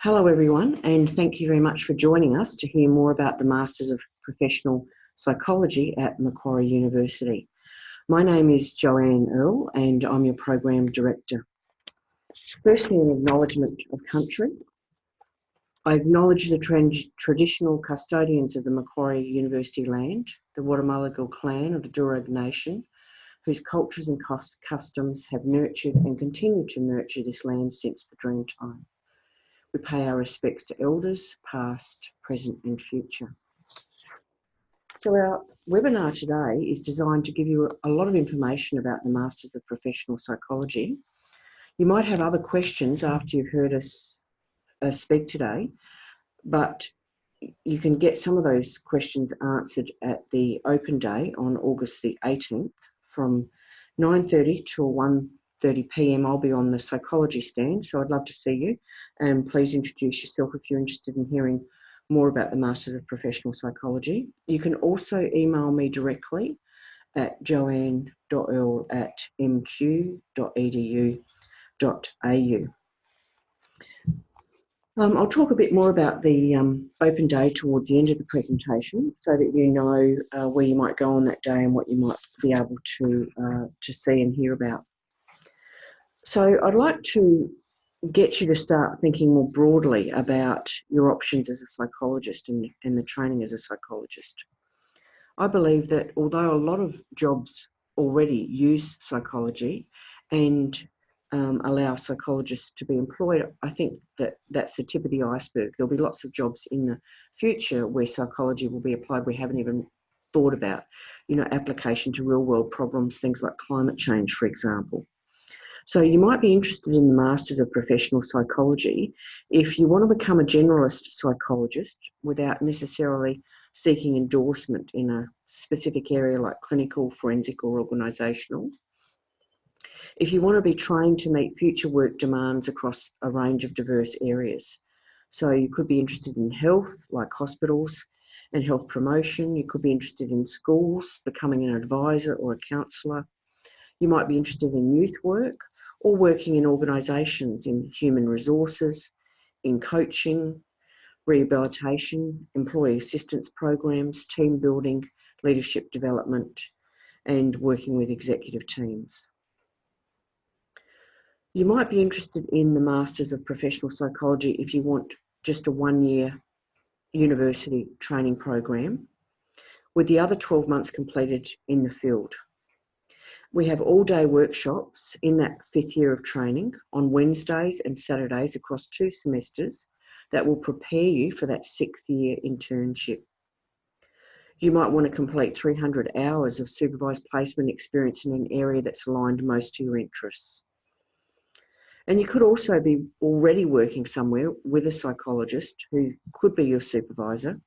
Hello everyone, and thank you very much for joining us to hear more about the Masters of Professional Psychology at Macquarie University. My name is Joanne Earl and I'm your Program Director. Firstly, an acknowledgement of country. I acknowledge the traditional custodians of the Macquarie University land, the Wadamallagal clan of the Durag Nation, whose cultures and customs have nurtured and continue to nurture this land since the dream time. We pay our respects to elders, past, present and future. So our webinar today is designed to give you a lot of information about the Masters of Professional Psychology. You might have other questions after you've heard us speak today, but you can get some of those questions answered at the open day on August the 18th from 9:30 till 1:30 p.m. I'll be on the psychology stand, so I'd love to see you. And please introduce yourself if you're interested in hearing more about the Masters of Professional Psychology. You can also email me directly at joanne.earl@mq.edu.au. I'll talk a bit more about the open day towards the end of the presentation so that you know where you might go on that day and what you might be able to see and hear about. So I'd like to get you to start thinking more broadly about your options as a psychologist and the training as a psychologist. I believe that although a lot of jobs already use psychology and allow psychologists to be employed, I think that that's the tip of the iceberg. There'll be lots of jobs in the future where psychology will be applied we haven't even thought about, application to real world problems, things like climate change, for example. So you might be interested in the Masters of Professional Psychology if you want to become a generalist psychologist without necessarily seeking endorsement in a specific area like clinical, forensic or organisational. If you want to be trained to meet future work demands across a range of diverse areas. So you could be interested in health, like hospitals and health promotion. You could be interested in schools, becoming an advisor or a counsellor. You might be interested in youth work or working in organisations in human resources, in coaching, rehabilitation, employee assistance programs, team building, leadership development, and working with executive teams. You might be interested in the Masters of Professional Psychology if you want just a one-year university training program, with the other 12 months completed in the field. We have all-day workshops in that 5th year of training on Wednesdays and Saturdays across 2 semesters that will prepare you for that 6th year internship. You might want to complete 300 hours of supervised placement experience in an area that's aligned most to your interests. And you could also be already working somewhere with a psychologist who could be your supervisor.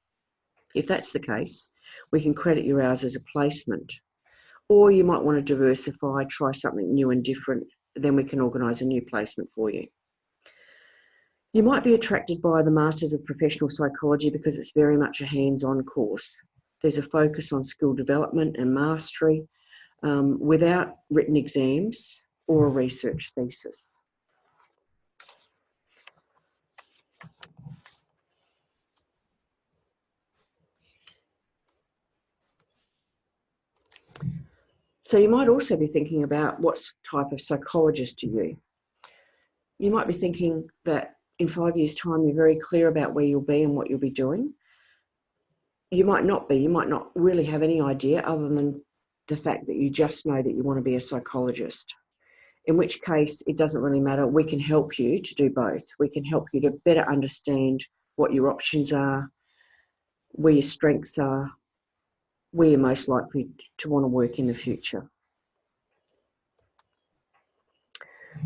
If that's the case, we can credit your hours as a placement. Or you might want to diversify, try something new and different, then we can organise a new placement for you. You might be attracted by the Masters of Professional Psychology because it's very much a hands-on course. There's a focus on skill development and mastery without written exams or a research thesis. So you might also be thinking about what type of psychologist are you? You might be thinking that in 5 years' time, you're very clear about where you'll be and what you'll be doing. You might not be. You might not really have any idea other than the fact that you just know that you want to be a psychologist, in which case it doesn't really matter. We can help you to do both. We can help you to better understand what your options are, where your strengths are, where you're most likely to want to work in the future.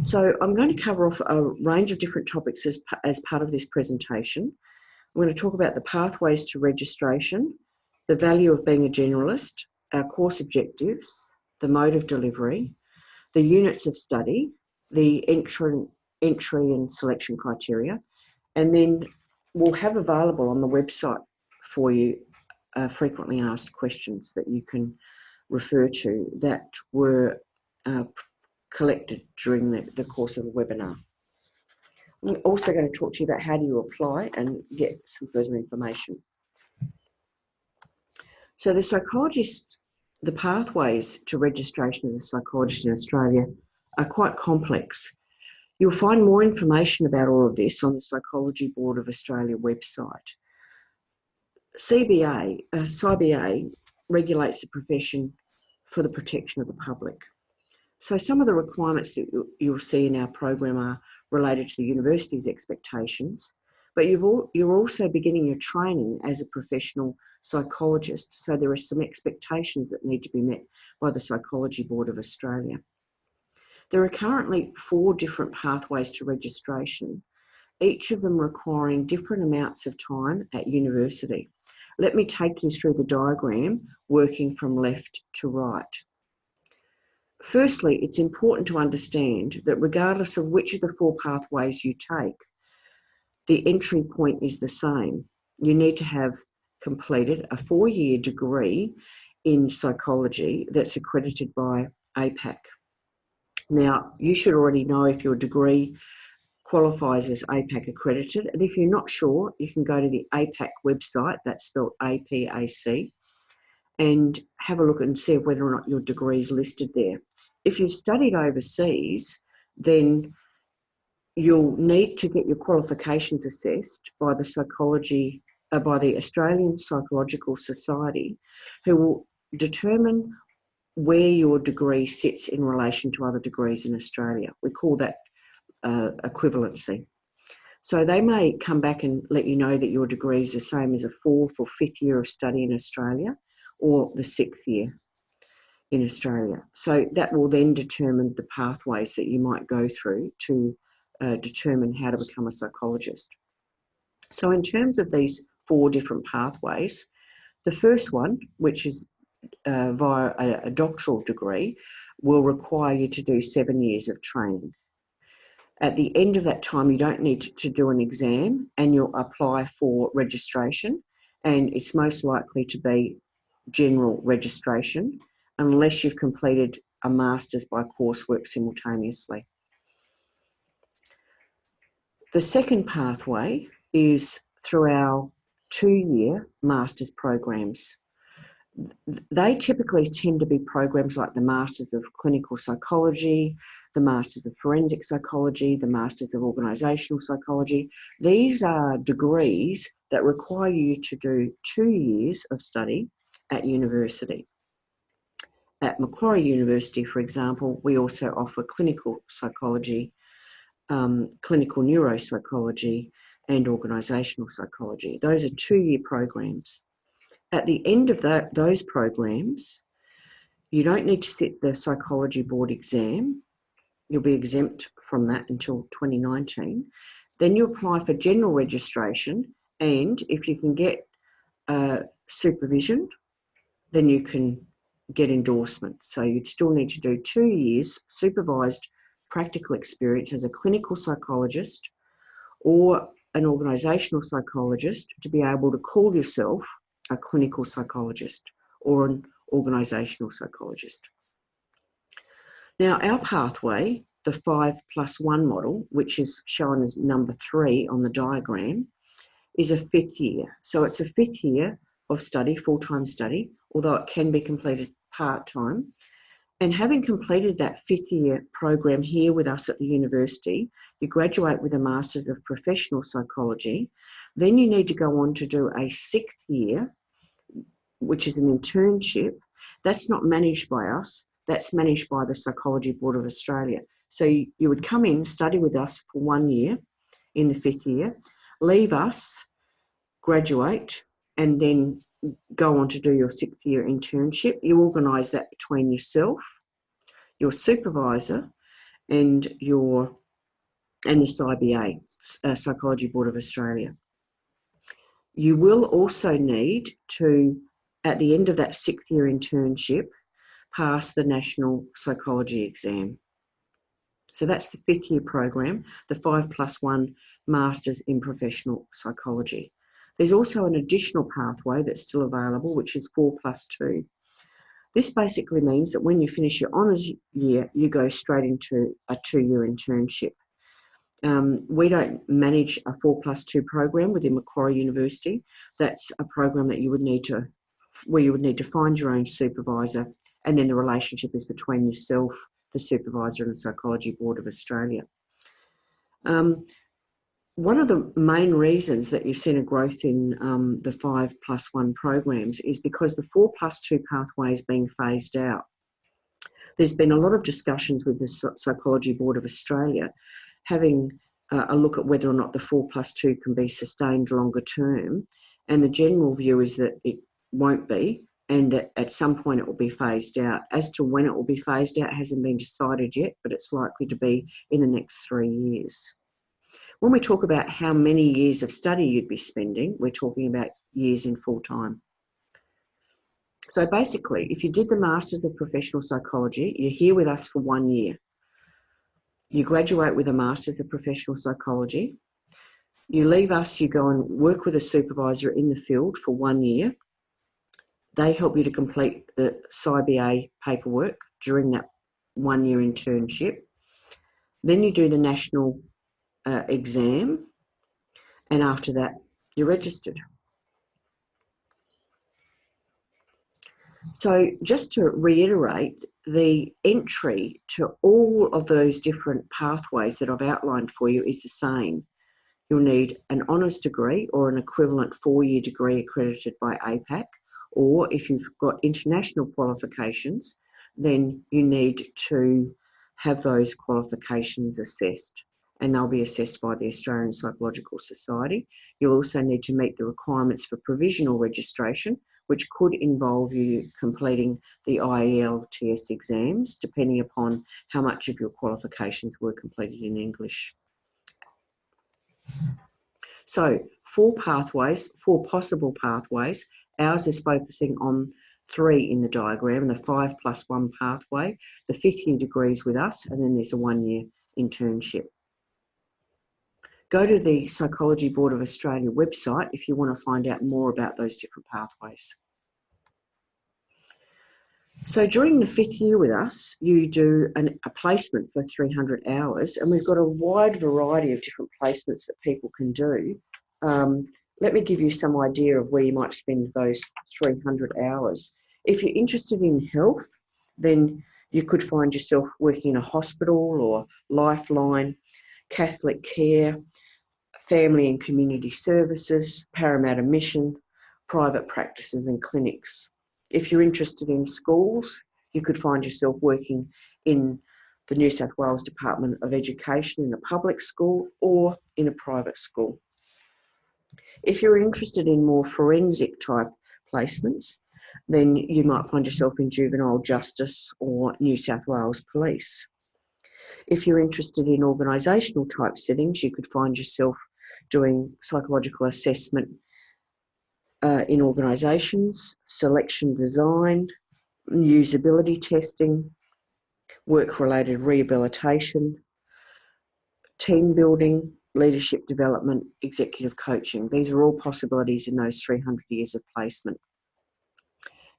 So I'm going to cover off a range of different topics as part of this presentation. I'm going to talk about the pathways to registration, the value of being a generalist, our course objectives, the mode of delivery, the units of study, the entry and selection criteria, and then we'll have available on the website for you frequently asked questions that you can refer to that were collected during the course of the webinar. I'm also going to talk to you about how do you apply and get some further information. So the pathways to registration as a psychologist in Australia are quite complex. You'll find more information about all of this on the Psychology Board of Australia website. CBA regulates the profession for the protection of the public. So some of the requirements that you'll see in our program are related to the university's expectations, but you're also beginning your training as a professional psychologist. So there are some expectations that need to be met by the Psychology Board of Australia. There are currently 4 different pathways to registration, each of them requiring different amounts of time at university. Let me take you through the diagram, working from left to right. Firstly, it's important to understand that regardless of which of the 4 pathways you take, the entry point is the same. You need to have completed a 4-year degree in psychology that's accredited by APAC. Now, you should already know if your degree qualifies as APAC accredited, and if you're not sure, you can go to the APAC website, that's spelled APAC, and have a look and see whether or not your degree is listed there. If you've studied overseas, then you'll need to get your qualifications assessed by the Australian Psychological Society, who will determine where your degree sits in relation to other degrees in Australia. We call that equivalency. So they may come back and let you know that your degree is the same as a 4th or 5th year of study in Australia, or the 6th year in Australia. So that will then determine the pathways that you might go through to determine how to become a psychologist. So in terms of these 4 different pathways, the first one, which is via a doctoral degree, will require you to do 7 years of training. At the end of that time, you don't need to do an exam, and you'll apply for registration, and it's most likely to be general registration unless you've completed a master's by coursework simultaneously. The second pathway is through our 2-year master's programs. They typically tend to be programs like the Masters of Clinical Psychology, the Masters of Forensic Psychology, the Masters of Organisational Psychology. These are degrees that require you to do 2 years of study at university. At Macquarie University, for example, we also offer clinical psychology, clinical neuropsychology, and organisational psychology. Those are 2-year programs. At the end of those programs, you don't need to sit the Psychology Board exam. You'll be exempt from that until 2019. Then you apply for general registration, and if you can get supervision, then you can get endorsement. So you'd still need to do 2 years supervised practical experience as a clinical psychologist or an organisational psychologist to be able to call yourself a clinical psychologist or an organisational psychologist. Now, our pathway, the 5+1 model, which is shown as number 3 on the diagram, is a 5th year. So it's a 5th year of study, full-time study, although it can be completed part-time. And having completed that 5th year program here with us at the university, you graduate with a Master's of Professional Psychology. Then you need to go on to do a 6th year, which is an internship. That's not managed by us. That's managed by the Psychology Board of Australia. So you would come in, study with us for 1 year in the 5th year, leave us, graduate, and then go on to do your 6th year internship. You organise that between yourself, your supervisor, and the CBA, Psychology Board of Australia. You will also need to, at the end of that 6th year internship, pass the National Psychology exam. So that's the 5th year program, the 5+1 Masters in Professional Psychology. There's also an additional pathway that's still available, which is 4+2. This basically means that when you finish your honours year, you go straight into a 2-year internship. We don't manage a 4+2 program within Macquarie University. That's a program that where you would need to find your own supervisor, and then the relationship is between yourself, the supervisor, and the Psychology Board of Australia. One of the main reasons that you've seen a growth in the 5+1 programs is because the 4+2 pathway is being phased out. There's been a lot of discussions with the Psychology Board of Australia having a look at whether or not the 4+2 can be sustained longer term, and the general view is that it won't be, and that at some point it will be phased out. As to when it will be phased out hasn't been decided yet, but it's likely to be in the next 3 years. When we talk about how many years of study you'd be spending, we're talking about years in full time. So basically, if you did the Masters of Professional Psychology, you're here with us for 1 year. You graduate with a Masters of Professional Psychology. You leave us, you go and work with a supervisor in the field for 1 year. They help you to complete the PsyBA paperwork during that 1 year internship. Then you do the national exam, and after that, you're registered. So just to reiterate, the entry to all of those different pathways that I've outlined for you is the same. You'll need an honours degree or an equivalent 4-year degree accredited by APAC, or if you've got international qualifications, then you need to have those qualifications assessed, and they'll be assessed by the Australian Psychological Society. You'll also need to meet the requirements for provisional registration, which could involve you completing the IELTS exams, depending upon how much of your qualifications were completed in English. So 4 pathways, 4 possible pathways. Ours is focusing on 3 in the diagram, the 5+1 pathway, the 5th year degrees with us, and then there's a 1 year internship. Go to the Psychology Board of Australia website if you want to find out more about those different pathways. So during the 5th year with us, you do a placement for 300 hours, and we've got a wide variety of different placements that people can do. Let me give you some idea of where you might spend those 300 hours. If you're interested in health, then you could find yourself working in a hospital or Lifeline, Catholic Care, Family and Community Services, Parramatta Mission, private practices and clinics. If you're interested in schools, you could find yourself working in the New South Wales Department of Education in a public school or in a private school. If you're interested in more forensic type placements, then you might find yourself in juvenile justice or New South Wales Police. If you're interested in organisational type settings, you could find yourself doing psychological assessment in organisations, selection design, usability testing, work-related rehabilitation, team building, leadership development, executive coaching. These are all possibilities in those 300 years of placement.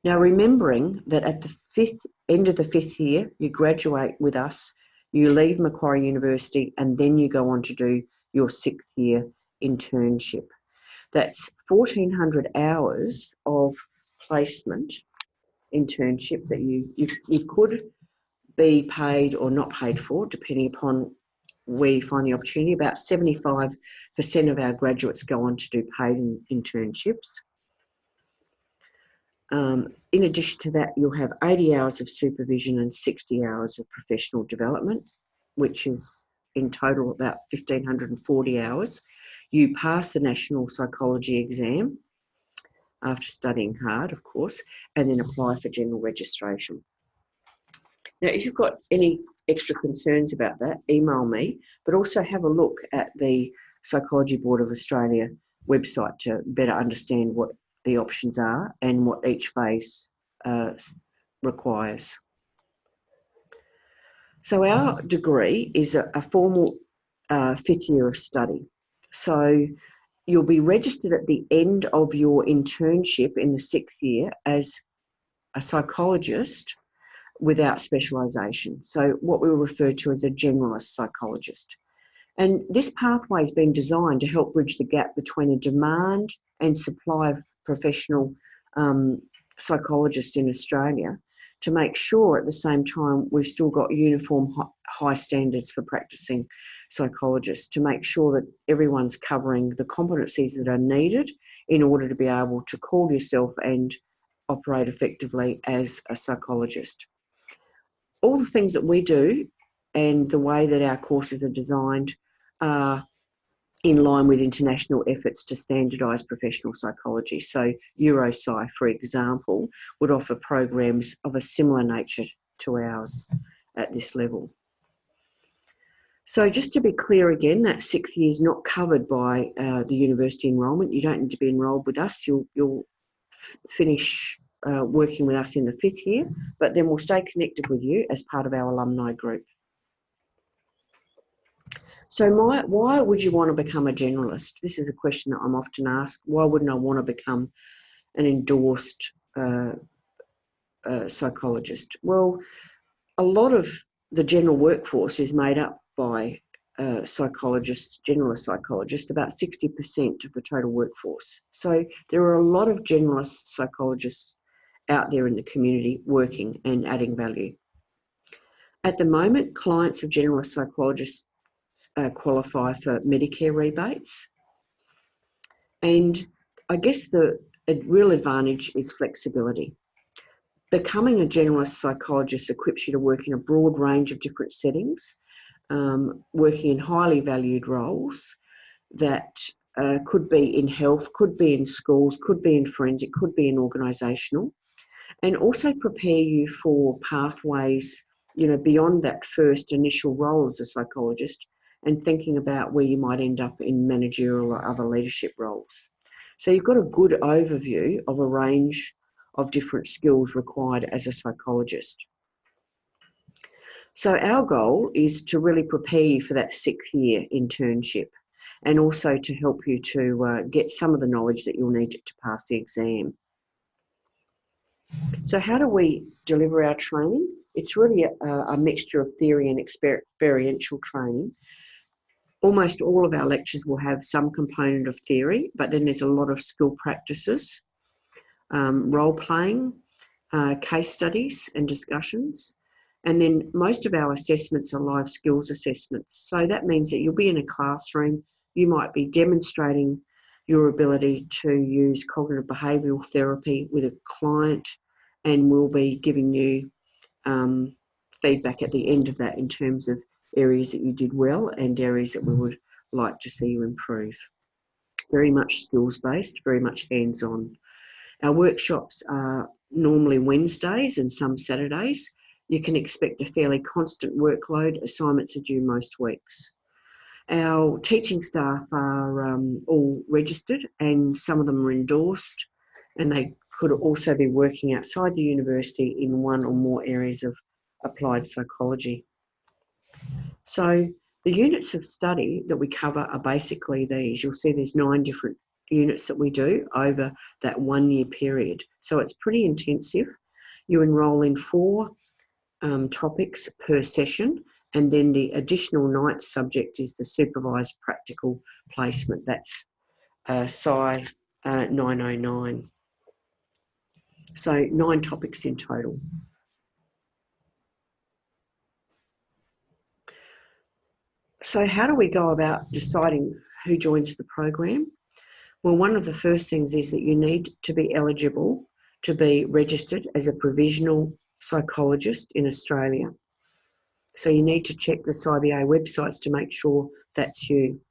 Now, remembering that at the end of the 5th year, you graduate with us, you leave Macquarie University, and then you go on to do your 6th year internship. That's 1,400 hours of placement internship that you could be paid or not paid for, depending upon where you find the opportunity. About 75% of our graduates go on to do paid internships. In addition to that, you'll have 80 hours of supervision and 60 hours of professional development, which is in total about 1,540 hours. You pass the National Psychology exam after studying hard, of course, and then apply for general registration. Now, if you've got any extra concerns about that, email me, but also have a look at the Psychology Board of Australia website to better understand what the options are and what each phase requires. So our degree is a formal 5th year of study. So you'll be registered at the end of your internship in the 6th year as a psychologist without specialisation. So what we refer to as a generalist psychologist. And this pathway has been designed to help bridge the gap between the demand and supply of professional psychologists in Australia, to make sure at the same time we've still got uniform high standards for practicing psychologists, to make sure that everyone's covering the competencies that are needed in order to be able to call yourself and operate effectively as a psychologist. All the things that we do and the way that our courses are designed are in line with international efforts to standardise professional psychology. So EuroPsy, for example, would offer programs of a similar nature to ours at this level. So just to be clear again, that 6th year is not covered by the university enrolment. You don't need to be enrolled with us. You'll finish working with us in the 5th year, but then we'll stay connected with you as part of our alumni group. So why would you want to become a generalist? This is a question that I'm often asked. Why wouldn't I want to become an endorsed psychologist? Well, a lot of the general workforce is made up by psychologists, generalist psychologists, about 60% of the total workforce. So there are a lot of generalist psychologists out there in the community working and adding value. At the moment, clients of generalist psychologists qualify for Medicare rebates. And I guess the real advantage is flexibility. Becoming a generalist psychologist equips you to work in a broad range of different settings, working in highly valued roles that could be in health, could be in schools, could be in forensic, could be in organisational, and also prepare you for pathways, beyond that first initial role as a psychologist, and thinking about where you might end up in managerial or other leadership roles. So you've got a good overview of a range of different skills required as a psychologist. So our goal is to really prepare you for that 6th year internship, and also to help you to get some of the knowledge that you'll need to pass the exam. So how do we deliver our training? It's really a mixture of theory and experiential training. Almost all of our lectures will have some component of theory, but then there's a lot of skill practices, role-playing, case studies and discussions. And then most of our assessments are live skills assessments. So that means that you'll be in a classroom, you might be demonstrating your ability to use cognitive behavioural therapy with a client, and we'll be giving you feedback at the end of that in terms of areas that you did well and areas that we would like to see you improve. Very much skills-based, very much hands-on. Our workshops are normally Wednesdays and some Saturdays. You can expect a fairly constant workload. Assignments are due most weeks. Our teaching staff are all registered, and some of them are endorsed, and they could also be working outside the university in one or more areas of applied psychology. So the units of study that we cover are basically these. You'll see there's 9 different units that we do over that 1 year period. So it's pretty intensive. You enrol in 4 topics per session, and then the additional 9th subject is the supervised practical placement. That's Psy 909. So 9 topics in total. So how do we go about deciding who joins the program? Well, one of the first things is that you need to be eligible to be registered as a provisional psychologist in Australia. So you need to check the SCIBA websites to make sure that's you.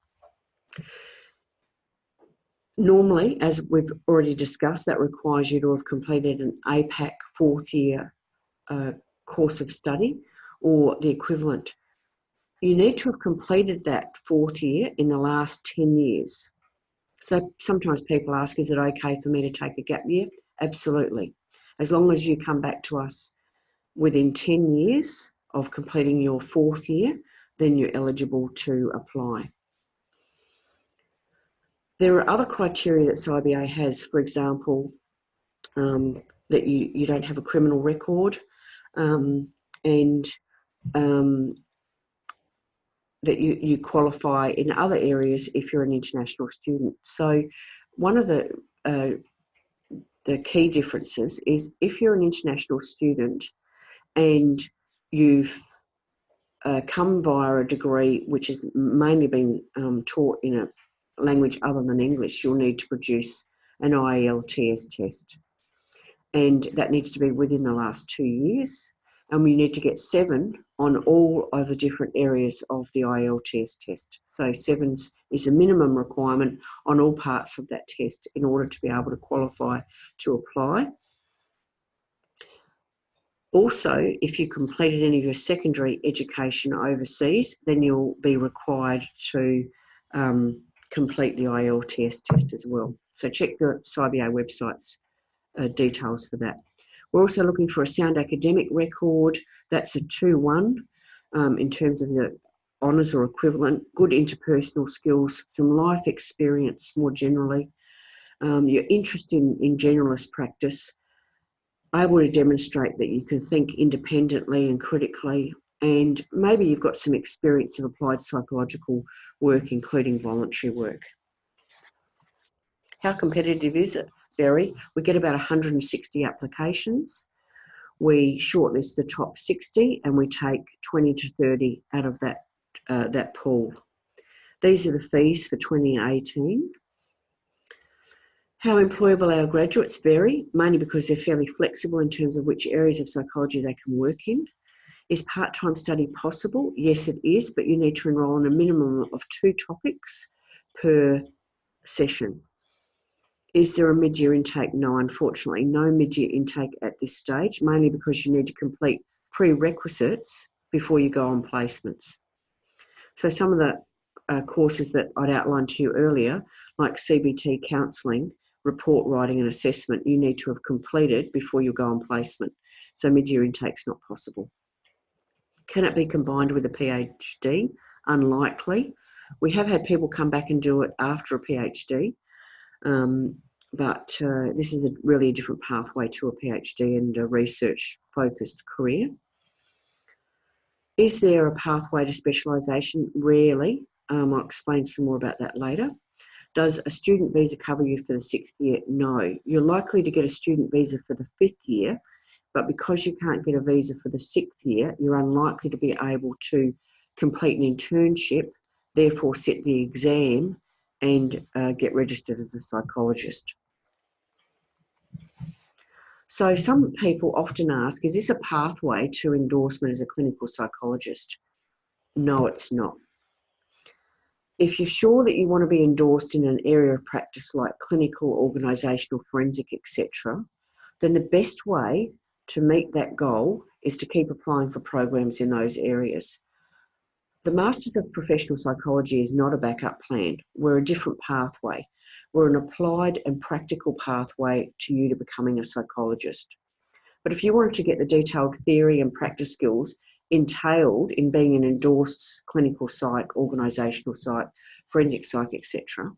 Normally, as we've already discussed, that requires you to have completed an APAC 4th year course of study or the equivalent. You need to have completed that 4th year in the last 10 years. So sometimes people ask, is it okay for me to take a gap year? Absolutely. As long as you come back to us within 10 years of completing your 4th year, then you're eligible to apply. There are other criteria that SCIBA has, for example, that you don't have a criminal record, and that you qualify in other areas if you're an international student. So one of the key differences is if you're an international student and you've come via a degree which has mainly been taught in a language other than English, you'll need to produce an IELTS test. And that needs to be within the last 2 years. And we need to get 7 on all of the different areas of the IELTS test. So 7 is a minimum requirement on all parts of that test in order to be able to qualify to apply. Also, if you completed any of your secondary education overseas, then you'll be required to complete the IELTS test as well. So check the SCIBA website's details for that. We're also looking for a sound academic record. That's a 2-1 in terms of the honours or equivalent, good interpersonal skills, some life experience more generally, your interest in generalist practice, able to demonstrate that you can think independently and critically, and maybe you've got some experience of applied psychological work, including voluntary work. How competitive is it? Very. We get about 160 applications. We shortlist the top 60 and we take 20 to 30 out of that pool. These are the fees for 2018. How employable our graduates vary, mainly because they're fairly flexible in terms of which areas of psychology they can work in. Is part-time study possible? Yes, it is, but you need to enrol in a minimum of 2 topics per session. Is there a mid-year intake? No, unfortunately, no mid-year intake at this stage, mainly because you need to complete prerequisites before you go on placements. So some of the courses that I'd outlined to you earlier, like CBT counselling, report writing and assessment, you need to have completed before you go on placement. So mid-year intake's not possible. Can it be combined with a PhD? Unlikely. We have had people come back and do it after a PhD, but this is really a different pathway to a PhD and a research-focused career. Is there a pathway to specialisation? Rarely. I'll explain some more about that later. Does a student visa cover you for the 6th year? No. You're likely to get a student visa for the 5th year, but because you can't get a visa for the 6th year, you're unlikely to be able to complete an internship, therefore sit the exam and get registered as a psychologist. So some people often ask, is this a pathway to endorsement as a clinical psychologist? No, it's not. If you're sure that you want to be endorsed in an area of practice like clinical, organisational, forensic, etc., then the best way to meet that goal is to keep applying for programs in those areas. The Masters of Professional Psychology is not a backup plan. We're a different pathway. We're an applied and practical pathway to you to becoming a psychologist. But if you wanted to get the detailed theory and practice skills entailed in being an endorsed clinical psych, organisational psych, forensic psych, etc.,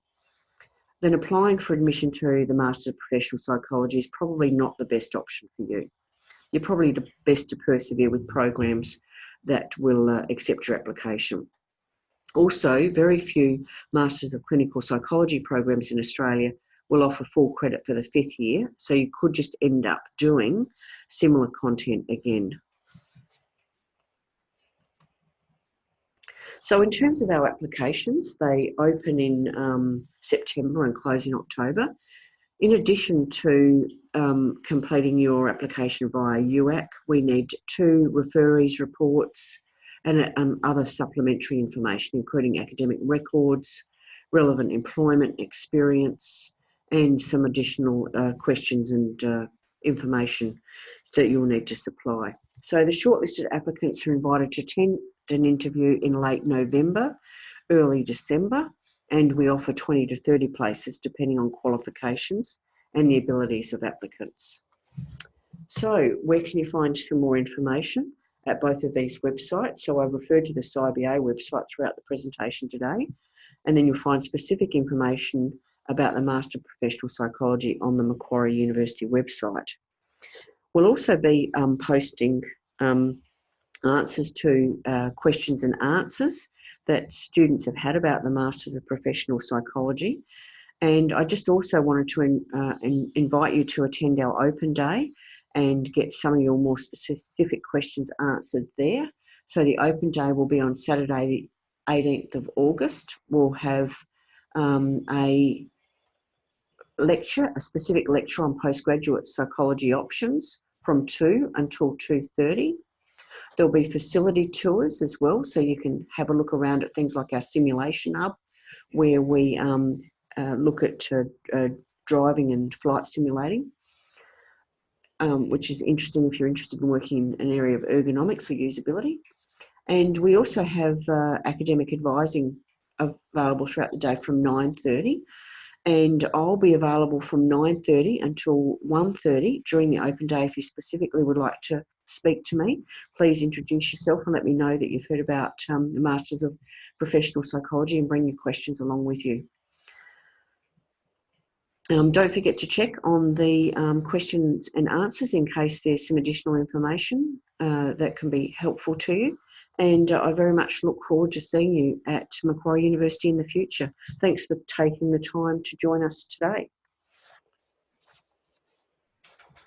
then applying for admission to the Masters of Professional Psychology is probably not the best option for you. You're probably best to persevere with programs that will accept your application. Also, very few Masters of Clinical Psychology programs in Australia will offer full credit for the 5th year, so you could just end up doing similar content again. So in terms of our applications, they open in September and close in October. In addition to completing your application via UAC, we need 2 referees reports and other supplementary information, including academic records, relevant employment experience, and some additional questions and information that you'll need to supply. So the shortlisted applicants are invited to attend an interview in late November, early December, and we offer 20 to 30 places depending on qualifications and the abilities of applicants. So where can you find some more information? At both of these websites. So I referred to the SCIBA website throughout the presentation today, and then you'll find specific information about the Master of Professional Psychology on the Macquarie University website. We'll also be posting answers to questions and answers that students have had about the Masters of Professional Psychology. And I just also wanted to invite you to attend our open day and get some of your more specific questions answered there. So the open day will be on Saturday, the 18th of August. We'll have a specific lecture on postgraduate psychology options from 2 until 2:30. There'll be facility tours as well, so you can have a look around at things like our simulation hub, where we look at driving and flight simulating, which is interesting if you're interested in working in an area of ergonomics or usability. And we also have academic advising available throughout the day from 9:30. And I'll be available from 9:30 until 1:30 during the open day. If you specifically would like to speak to me, please introduce yourself and let me know that you've heard about the Masters of Professional Psychology and bring your questions along with you. Don't forget to check on the questions and answers in case there's some additional information that can be helpful to you. And I very much look forward to seeing you at Macquarie University in the future. Thanks for taking the time to join us today.